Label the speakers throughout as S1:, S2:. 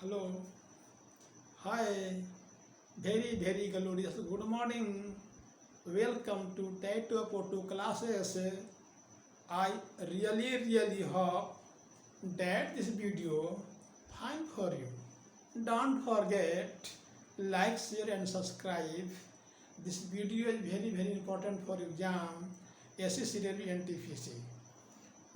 S1: Hello, hi, very glorious. Good morning. Welcome to Tattoo Photo classes. I really hope that this video fine for you. Don't forget like, share and subscribe. This video is very important for exam SSC railway NTPC.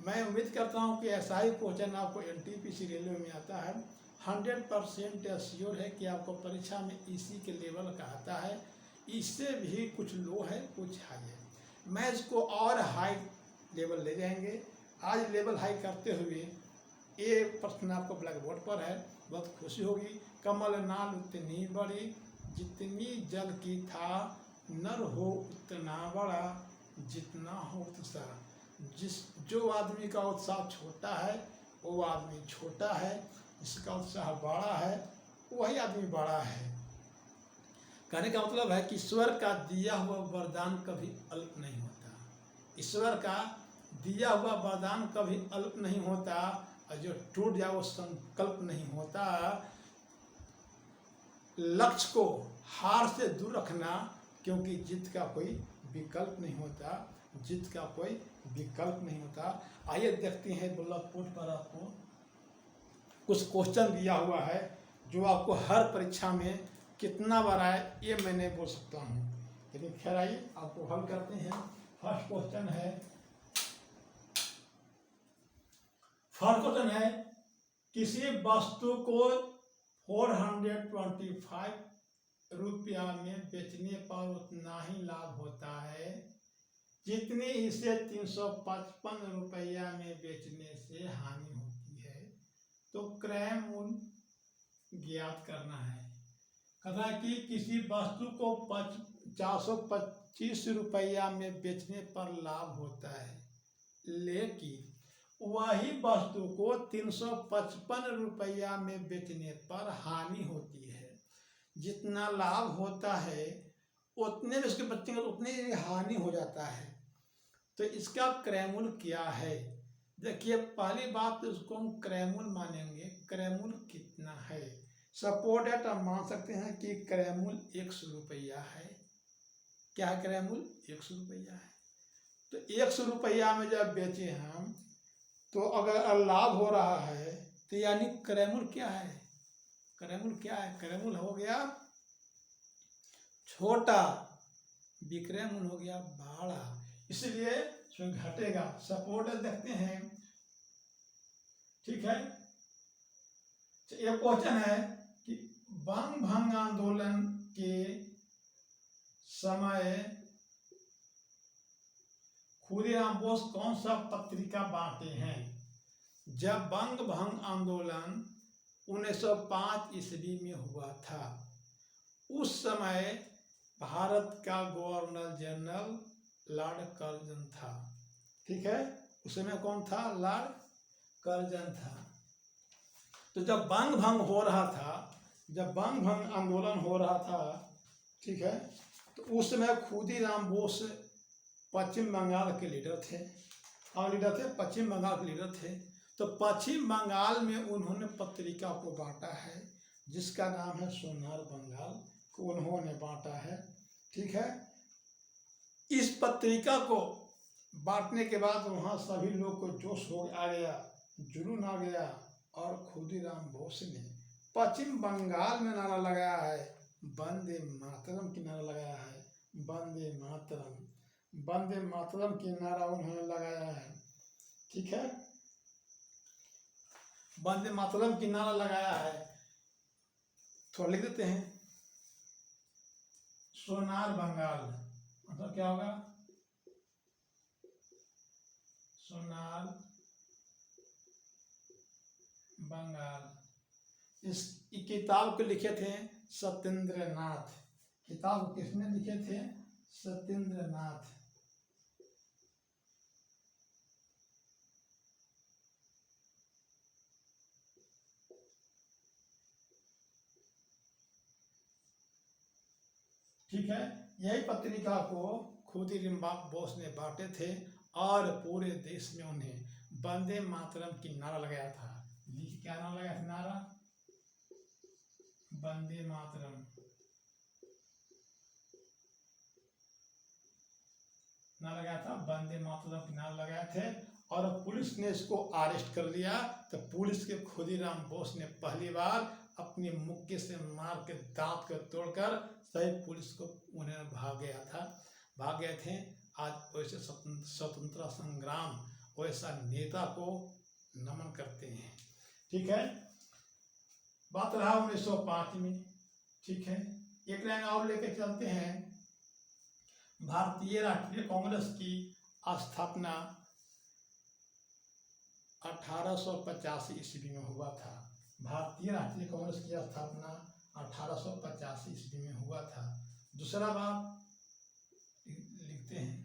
S1: मैं उम्मीद करता हूँ कि ऐसा ही question आपको NTPC railway में आता है। 100% श्योर है कि आपको परीक्षा में इसी के लेवल का आता है। इससे भी कुछ लो है, कुछ हाई है। मैं इसको और हाई लेवल ले जाएंगे। आज लेवल हाई करते हुए ये प्रश्न आपको ब्लैक बोर्ड पर है, बहुत खुशी होगी। कमल नाल उतनी बड़ी, जितनी जल की था, नर हो उतना बड़ा, जितना हो उत्साह। जो आदमी का उत्साह छोटा है वो आदमी छोटा है, जिसका उत्साह बड़ा है वही आदमी बड़ा है। कहने का मतलब है कि ईश्वर का दिया हुआ वरदान कभी अल्प नहीं होता। ईश्वर का दिया हुआ वरदान कभी अल्प नहीं होता, और जो टूट जाए वो संकल्प नहीं होता। लक्ष्य को हार से दूर रखना, क्योंकि जीत का कोई विकल्प नहीं होता, जीत का कोई विकल्प नहीं होता। आइए देखते हैं ब्लॉक बोर्ड पर आपको कुछ क्वेश्चन दिया हुआ है जो आपको हर परीक्षा में कितना बार आए ये मैं नहीं बोल सकता हूँ, लेकिन खैर आइए आपको हल करते हैं। फर्स्ट क्वेश्चन है किसी वस्तु को 425 रुपया में बेचने पर उतना ही लाभ होता है जितनी इसे 355 रुपया में बेचने से हानि होती है। तो क्रय मूल्य ज्ञात करना है। कहता है कि किसी वस्तु को 425 रुपया में बेचने पर लाभ होता है, लेकिन वही वस्तु को 355 रुपया में बेचने पर हानि होती है। जितना लाभ होता है उतने में उसके बच्चे को उतनी हानि हो जाता है। तो इसका क्रय मूल्य क्या है? देखिए, पहली बात तो उसको हम क्रय मूल्य मानेंगे। क्रय मूल्य कितना है? सपोर्ट है तो हम मान सकते हैं कि क्रय मूल्य 100 रुपया है। क्या है क्रय मूल्य? 100 रुपया है। तो 100 रुपया में जब बेचे हम, तो अगर लाभ हो रहा है तो यानी क्रय मूल्य क्या है? क्रय मूल्य क्या है? क्रय मूल्य हो गया छोटा, विक्रय मूल्य हो गया बड़ा, इसलिए इसमें घटेगा। सपोर्ट देखते हैं, ठीक है। ये क्वेश्चन है कि बंग भंग आंदोलन के समय खुदीराम बोस कौन सा पत्रिका बांटे हैं? जब बंग भंग आंदोलन 1905 ईस्वी में हुआ था, उस समय भारत का गवर्नर जनरल लॉर्ड कर्जन था। ठीक है, उस समय कौन था? लॉर्ड कर्जन था। तो जब बंग भंग हो रहा था, जब बंग भंग आंदोलन हो रहा था, ठीक है, तो उस समय खुदीराम बोस पश्चिम बंगाल के लीडर थे। और लीडर थे, पश्चिम बंगाल के लीडर थे। तो पश्चिम बंगाल में उन्होंने पत्रिका को बांटा है, जिसका नाम है सोनार बंगाल, को उन्होंने बांटा है। ठीक है, इस पत्रिका को बांटने के बाद वहाँ सभी लोग को जोश आ गया, जुनून आ गया, और खुदीराम बोस ने पश्चिम बंगाल में नारा लगाया है, वंदे मातरम की नारा लगाया है। वंदे मातरम, वंदे मातरम की नारा उन्होंने लगाया है। ठीक है, वंदे मातरम की नारा लगाया है। थोड़ा लिख देते हैं, सोनार बंगाल मतलब क्या होगा? सोनार बंगाल। इस किताब को लिखे थे सत्येंद्र नाथ। किताब किसने लिखे थे? सत्येंद्र नाथ। ठीक है, यही पत्रिका को खुदीराम बोस ने बांटे थे और पूरे देश में उन्हें वंदे मातरम की नारा लगाया था। क्या नारा लगाया था? नारा वंदे मातरम। नारा लगाया था, वंदे मातरम के नारा लगाए थे, और पुलिस ने इसको अरेस्ट कर लिया। तो पुलिस के खुदीराम बोस ने पहली बार अपनी मुक्के से मार के दांत को तोड़कर सही पुलिस को उन्हें भाग गए थे। आज वैसे स्वतंत्रता संग्राम वैसा नेता को नमन करते हैं। ठीक है, बात रहा 1905 में। ठीक है, एक लाइन और लेके चलते हैं। भारतीय राष्ट्रीय कांग्रेस की स्थापना 1885 ईस्वी में हुआ था। भारतीय राष्ट्रीय कांग्रेस की स्थापना 1885 ईस्वी में हुआ था। दूसरा बात लिखते हैं,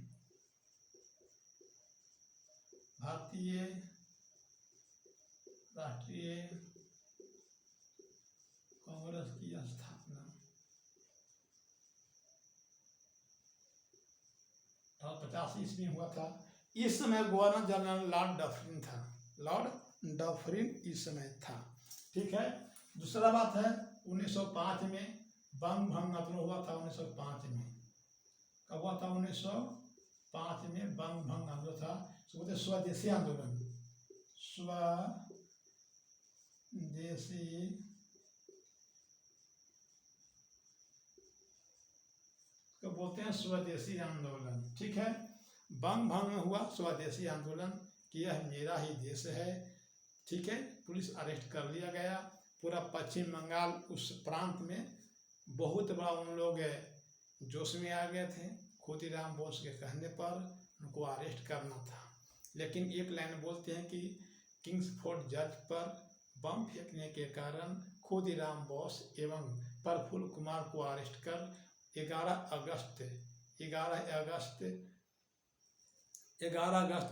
S1: भारतीय राष्ट्रीय कांग्रेस की स्थापना 1885 ईस्वी में हुआ था। इस समय गवर्नर जनरल लॉर्ड डफरिन था। लॉर्ड डफरिन इस समय था। ठीक है, दूसरा बात है 1905 में बंग भंग आंदोलन हुआ था। 1905 में कब हुआ था? 1905 में बंग भंग आंदोलन था। बोलते स्वदेशी आंदोलन, स्वदेशी को बोलते हैं स्वदेशी आंदोलन। ठीक है, बंग भंग में हुआ स्वदेशी आंदोलन कि यह मेरा ही देश है। ठीक है, पुलिस अरेस्ट कर लिया गया। पूरा पश्चिम बंगाल उस प्रांत में बहुत बड़ा उन लोग जोश में आ गए थे। खुदीराम बोस के कहने पर उनको अरेस्ट करना था, लेकिन एक लाइन बोलते हैं कि किंग्सफोर्ड जज पर बम फेंकने के कारण खुदीराम बोस एवं प्रफुल्ल कुमार को अरेस्ट कर 11 अगस्त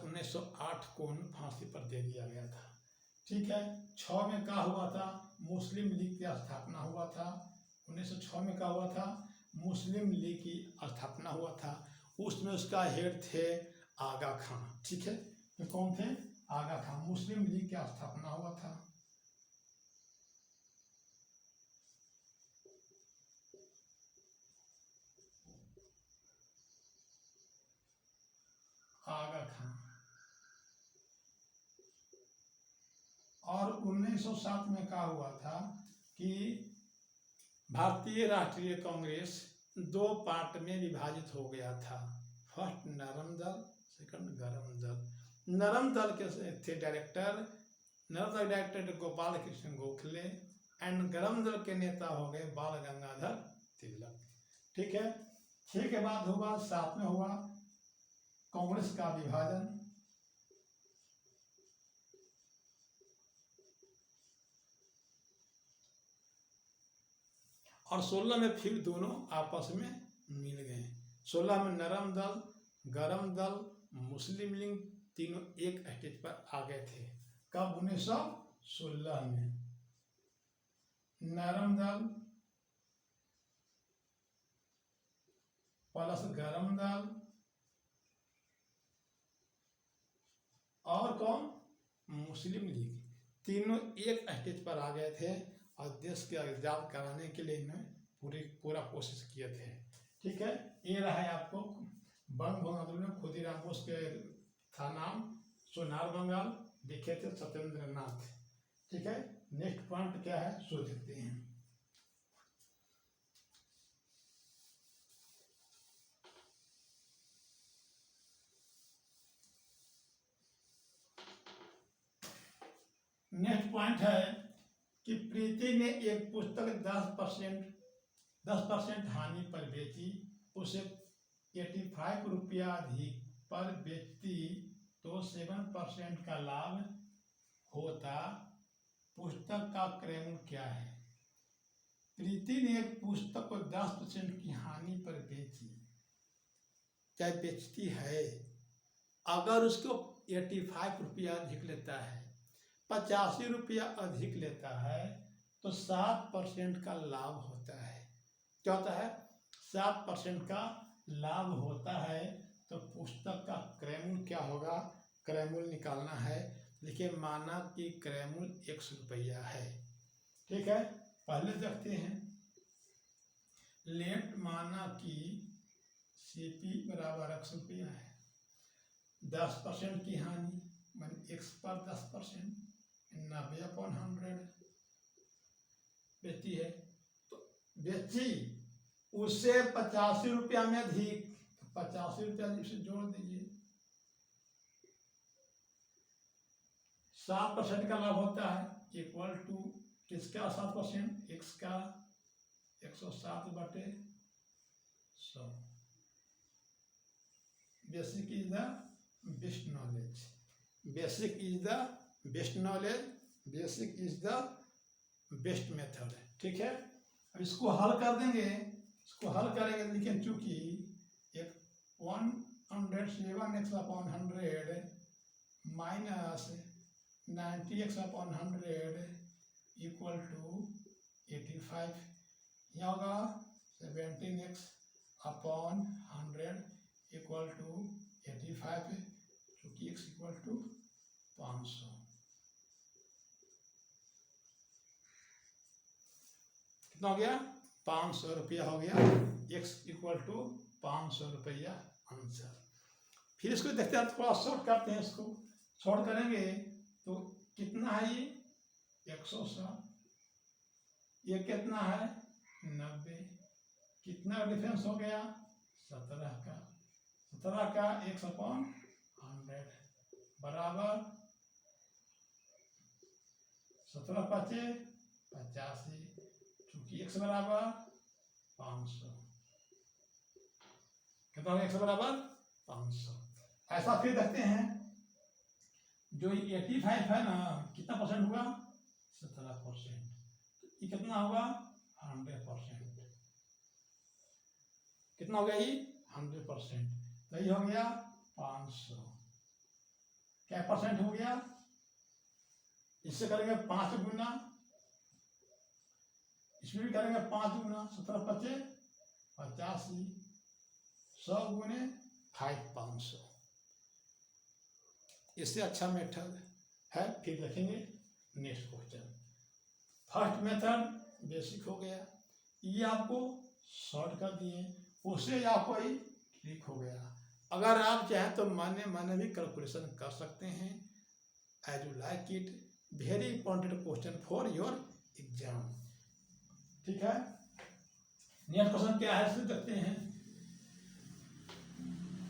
S1: 1908 को फांसी पर दे दिया गया था। ठीक है, 6 में क्या हुआ था? मुस्लिम लीग की स्थापना हुआ था। 1906 में क्या हुआ था? मुस्लिम लीग की स्थापना हुआ था। उसमें उसका हेड थे आगा खां। ठीक है, तो कौन थे? आगा खां। मुस्लिम लीग की स्थापना हुआ था। आगा खां। और 1907 में क्या हुआ था कि भारतीय राष्ट्रीय कांग्रेस 2 पार्ट में विभाजित हो गया था। फर्स्ट नरम दल, सेकंड गरम दल। नरम दल के थे डायरेक्टर, नरम दल डायरेक्टर गोपाल कृष्ण गोखले एंड गरम दल के नेता हो गए बाल गंगाधर तिलक। ठीक है, 6 के बाद हुआ 7 में हुआ कांग्रेस का विभाजन। और 16 में फिर दोनों आपस में मिल गए। 16 में नरम दल, गरम दल, मुस्लिम लीग तीनों एक स्टेज पर आ गए थे। कब? 1916 में। नरम दल प्लस गरम दल और कौन? मुस्लिम लीग, तीनों एक स्टेज पर आ गए थे और देश के आजाद कराने के लिए इन्हें पूरा कोशिश किए थे। ठीक है, ये रहा है आपको बंग भंग आंदोलन में खुदीराम बोस के था नाम, सोनार बंगाल, लिखे थे सत्येंद्र नाथ। ठीक है, नेक्स्ट पॉइंट क्या है सो देखते हैं। नेक्स्ट पॉइंट है कि प्रीति ने एक पुस्तक 10% हानि पर बेची, उसे 85 रुपया अधिक पर बेचती तो 7% का लाभ होता। पुस्तक का क्रय मूल्य क्या है? प्रीति ने एक पुस्तक को 10% की हानि पर बेची, क्या बेचती है? अगर उसको 85 रुपया अधिक लेता है, 85 रुपया अधिक लेता है तो 7% का लाभ होता है। क्या होता है? 7% का लाभ होता है। तो पुस्तक का क्रय मूल्य क्या होगा? क्रय मूल्य निकालना है। देखिए, माना कि क्रय मूल्य 100 रुपया है। ठीक है, पहले देखते हैं, लेट माना कि सीपी बराबर ₹100 है, 10% की हानि मान x पर 10%, 90/100 बेची है, तो बेची उससे ₹85 में अधिक, तो ₹85 से जोड़ दीजिए। 7% का लाभ होता है, इक्वल टू किसका 7%, x का 107/100। Basic is the best knowledge, basic is the best knowledge, basic is the best method. ठीक है, अब इसको हल कर देंगे, इसको हल करेंगे, लेकिन चूंकि 107x/100 minus 90x/100 equal to 85, यहाँ होगा 17x/100 इक्वल टू 85, चूँकि x इक्वल टू 500। कितना हो गया, ₹500 हो गया, x इक्वल टू ₹500 आंसर। फिर इसको देखते हैं, थोड़ा शॉर्ट करते हैं, इसको शॉर्ट करेंगे तो कितना है, ये 107, ये कितना है 90, कितना डिफरेंस हो गया 17 का, 17 का x/100 बराबर 17×5 = 85, चूंकि x बराबर 500, कितना हो गया x बराबर 500। ऐसा फिर देखते हैं, जो 85 है ना, कितना परसेंट हुआ 17%, ये कितना होगा 100%, कितना हो गया ये 100%, तो ये हो गया 500, क्या परसेंट हो गया, इससे करेंगे 5 गुना, इसमें भी करेंगे 5 गुना, 17×5 = 85, 100 गुने 5 500, इससे अच्छा मेथड है। फिर देखेंगे next question. First method basic हो गया, ये आपको शॉर्ट कर दिए, उससे आपको ही ठीक हो गया। अगर आप चाहें तो माने भी कैलकुलेशन कर सकते हैं, as you like it, very important question for your exam. ठीक है, नेक्स्ट क्वेश्चन क्या है, इसे देखते हैं।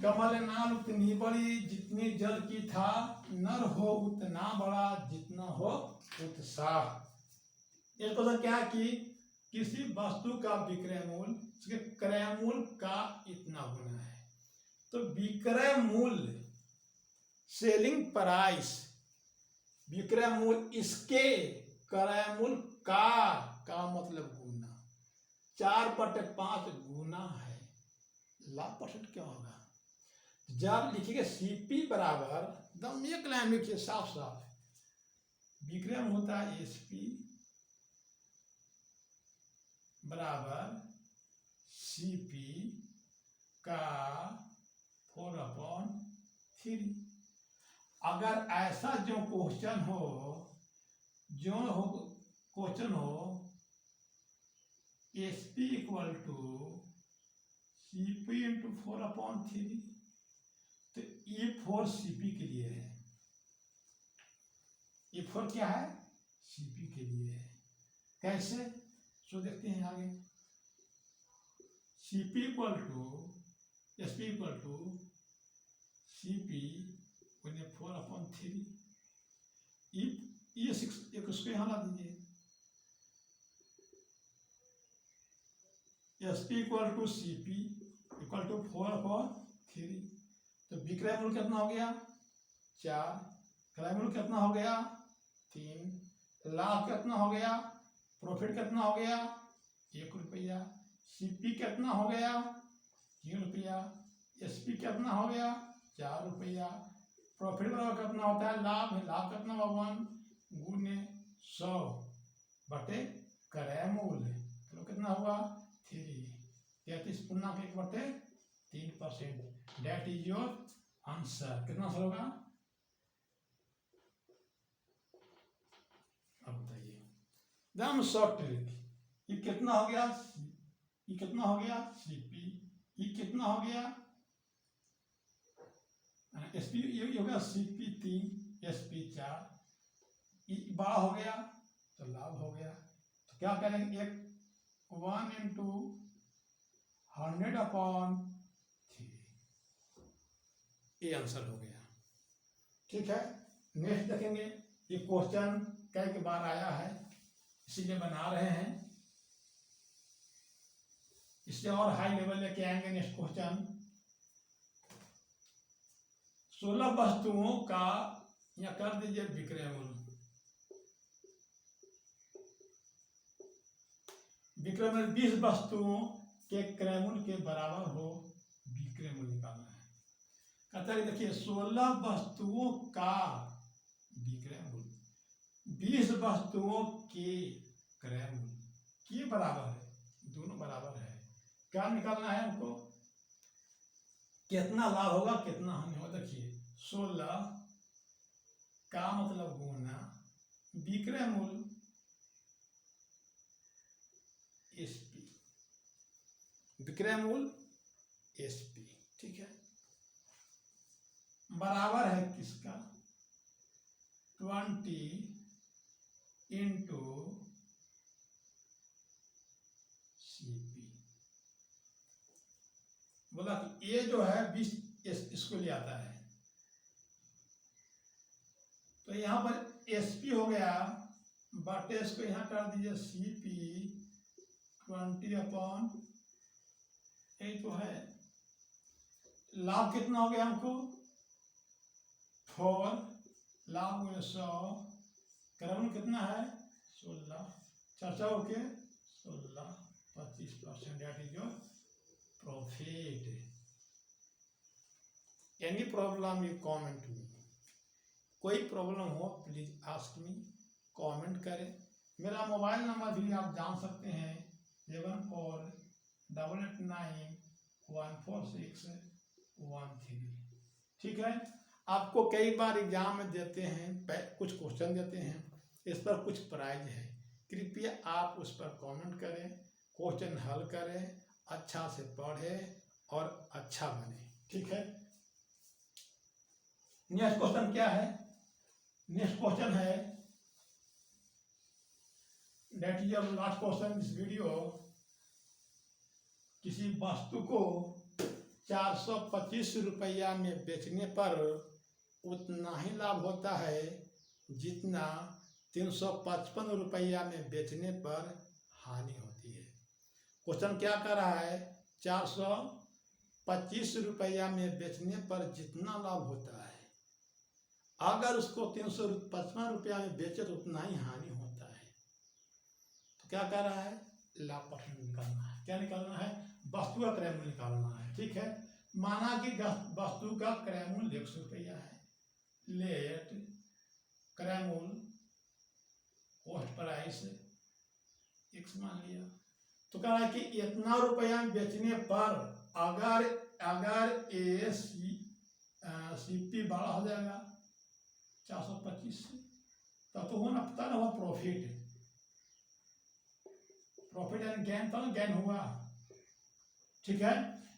S1: कमल नाल उतनी बड़ी जितनी जल की था, नर हो उतना बड़ा जितना हो उत्साह। ये क्वेश्चन क्या है कि किसी वस्तु का विक्रय मूल्य उसके क्रय मूल्य का इतना गुना है, तो विक्रय मूल्य सेलिंग प्राइस, विक्रय मूल्य इसके क्रय मूल्य का मतलब गुना, 4/5 गुना है, लाभ परसेंट क्या होगा। जब लिखिए सीपी बराबर, एकदम एक लाइन लिखिए साफ साफ, विक्रय होता है एसपी बराबर सीपी का 4/3। अगर ऐसा जो क्वेश्चन हो, SP equal to CP into 4/3, तो E4 सीपी के लिए है, E4 क्या है सीपी के लिए है। कैसे, सो देखते हैं आगे। CP equal to SP equal to CP 4/3, ये 6 एक उसको यहाँ ला दीजिए, SP equal to CP equal to 4/3, तो विक्रय मूल्य कितना हो गया 4, क्रय मूल्य कितना हो गया 3, लाभ कितना हो गया, प्रॉफिट कितना हो गया ₹1, सीपी कितना हो गया ₹3, एसपी कितना हो गया ₹4, प्रॉफिट बराबर कितना होता है लाभ, लाभ कितना होगा 1 गुने 100 बटे क्रय मूल्य, तो कितना हुआ 3, 33/1/3%, दैट इज योर आंसर। कितना सर होगा, अब बताइए, एकदम शॉर्ट ट्रिक। ये कितना हो गया, ये कितना हो गया CP, ये कितना हो गया SP, ये हो गया CP 3, SP 4, ये बड़ा हो गया तो लाभ हो गया। तो क्या करेंगे, एक 1 × 100/3, ये आंसर हो गया। ठीक है, नेक्स्ट देखेंगे, ये क्वेश्चन कई बार आया है इसीलिए बना रहे हैं, इससे और हाई लेवल लेके आएंगे। नेक्स्ट क्वेश्चन, 16 वस्तुओं का, या कर दीजिए विक्रय मूल्य, विक्रय मूल्य 20 वस्तुओं के क्रय मूल्य के बराबर हो, विक्रय मूल्य निकालना है। कहता है देखिए 16 वस्तुओं का विक्रय मूल्य, 20 वस्तुओं के क्रय मूल्य के बराबर है, दोनों बराबर है। क्या निकालना है हमको, कितना लाभ होगा कितना हानि होगा। देखिए 16 का मतलब गुना विक्रय मूल्य SP, विक्रय मूल्य SP, ठीक है, बराबर है किसका, 20 × CP। बोला कि ये जो है 20 इसको ले आता है, तो यहाँ पर SP हो गया, बटे इसको यहाँ कर दीजिए CP 20/, यही तो है। लाभ कितना हो गया हमको 4, लाभ 100, क्रय कितना है 16, चर्चा होके 16, 25%, that is your profit. Any problem you comment me, कोई प्रॉब्लम हो प्लीज आस्क मी, कमेंट करें। मेरा मोबाइल नंबर भी आप जान सकते हैं 7488914613। ठीक है, आपको कई बार एग्जाम में देते हैं, कुछ क्वेश्चन देते हैं, इस पर कुछ प्राइज है, कृपया आप उस पर कमेंट करें, क्वेश्चन हल करें, अच्छा से पढ़ें और अच्छा बने। ठीक है, नेक्स्ट क्वेश्चन क्या है, नेक्स्ट क्वेश्चन है, that is your last question this video. किसी वस्तु को 425 रुपया में बेचने पर उतना ही लाभ होता है जितना 355 रुपया में बेचने पर हानि होती है। क्वेश्चन क्या कर रहा है, 425 रुपया में बेचने पर जितना लाभ होता है, अगर उसको 355 रुपया में बेचे तो उतना ही हानि होता है। तो क्या कर रहा है, लाभ परसेंट निकालना है। क्या निकालना है, वस्तु का क्रय मूल्य निकालना है। ठीक है, माना कि वस्तु का क्रय मूल्य 100 रुपया है, लेट क्रय मूल्य कॉस्ट प्राइस X मान लिया, तो कह रहा है कि इतना रुपया बेचने पर अगर ये CP बड़ा हो जाएगा 425 से, तब तो होना पता ना हुआ प्रॉफिट एंड गेन, तो गेन हुआ। ठीक है,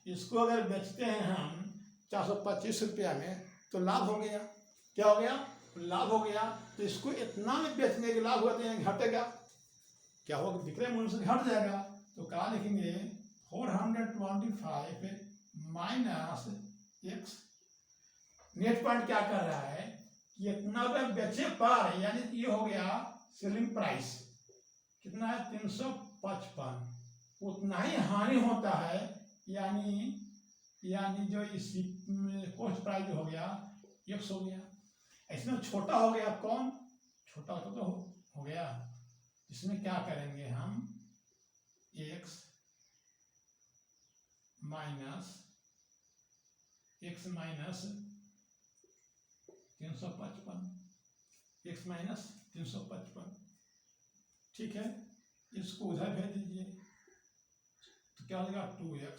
S1: इसको अगर बेचते हैं हम 425 रुपया में तो लाभ हो गया। क्या हो गया, लाभ हो गया। तो इसको इतना में बेचने के लाभ होते हैं, घटेगा, क्या होगा, विक्रय मूल्य से घट जाएगा। तो क्या लिखेंगे, 425 माइनस X। नेट पॉइंट क्या कर रहा है, इतना रुपये बेचे पर, यानी ये हो गया सेलिंग प्राइस, कितना है 355, उतना ही हानि होता है, यानी जो इस कॉस्ट प्राइस हो गया X हो गया। इसमें छोटा हो गया, कौन छोटा होता तो हो गया। इसमें क्या करेंगे हम, X माइनस 355, X माइनस 355। ठीक है, इसको उधर भेज दीजिए, तो क्या हो जाएगा 2X,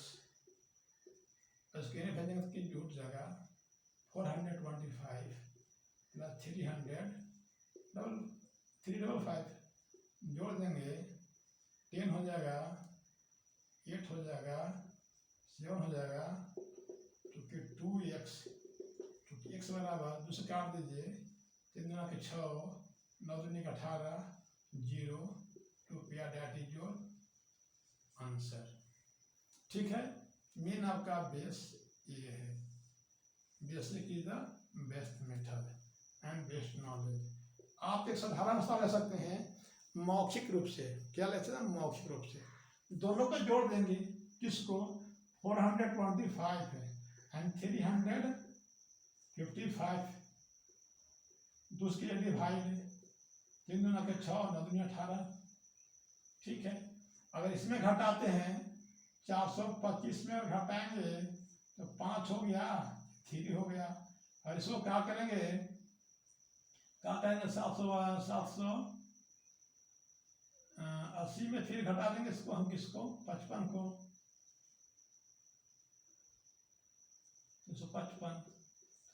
S1: इसके भेजेंगे तो कितनी जुट जाएगा 425 प्लस 355 जोड़ देंगे 10 हो जाएगा, 8 हो जाएगा, 7 हो जाएगा, क्योंकि 2x, क्योंकि x बराबर 2 से काट दीजिए, 3 दूना के 6, 9 दूनी का 18, 0, 2 रुपया, डैट इज योर आंसर। ठीक है, मेन आपका बेस ये है। Basic is the best method and best knowledge. आप एक साधारण सा ले सकते हैं मौखिक रूप से। क्या ले सकते हैं? मौखिक रूप से। दोनों को जोड़ देंगे, किसको? 425 है एंड 355, दूसरी डिवाइड, 3 दूना के 6, 9 दूनी 18। ठीक है, अगर इसमें घटाते हैं 425 में घटाएंगे तो 5 हो गया, 3 हो गया। और इसको क्या करेंगे? 780 में फिर घटा देंगे इसको हम, किसको? 55 को, 355।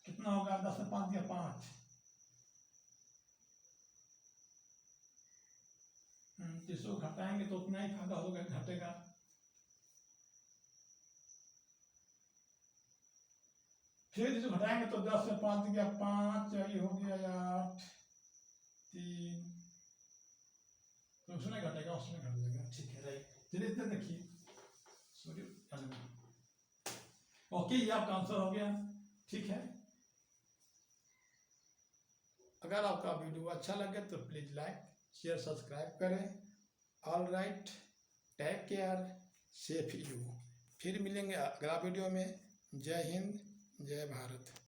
S1: कितना होगा? 10 में 5 दिया 5, इसको घटाएंगे तो उतना ही फायदा होगा, घटेगा। फिर इसको घटाएंगे तो 10 में 5 दिया 5, ये हो गया 8, 3, तो उसमें घटेगा, उसमें घट जाएगा। ठीक है, राइट। चलिए इतना देखिए, सॉरी, ओके, ये आपका आंसर हो गया। ठीक है, अगर आपका वीडियो अच्छा लगे तो प्लीज लाइक, शेयर, सब्सक्राइब करें। All right, take care, safe you. फिर मिलेंगे अगला वीडियो में। जय हिंद, जय भारत।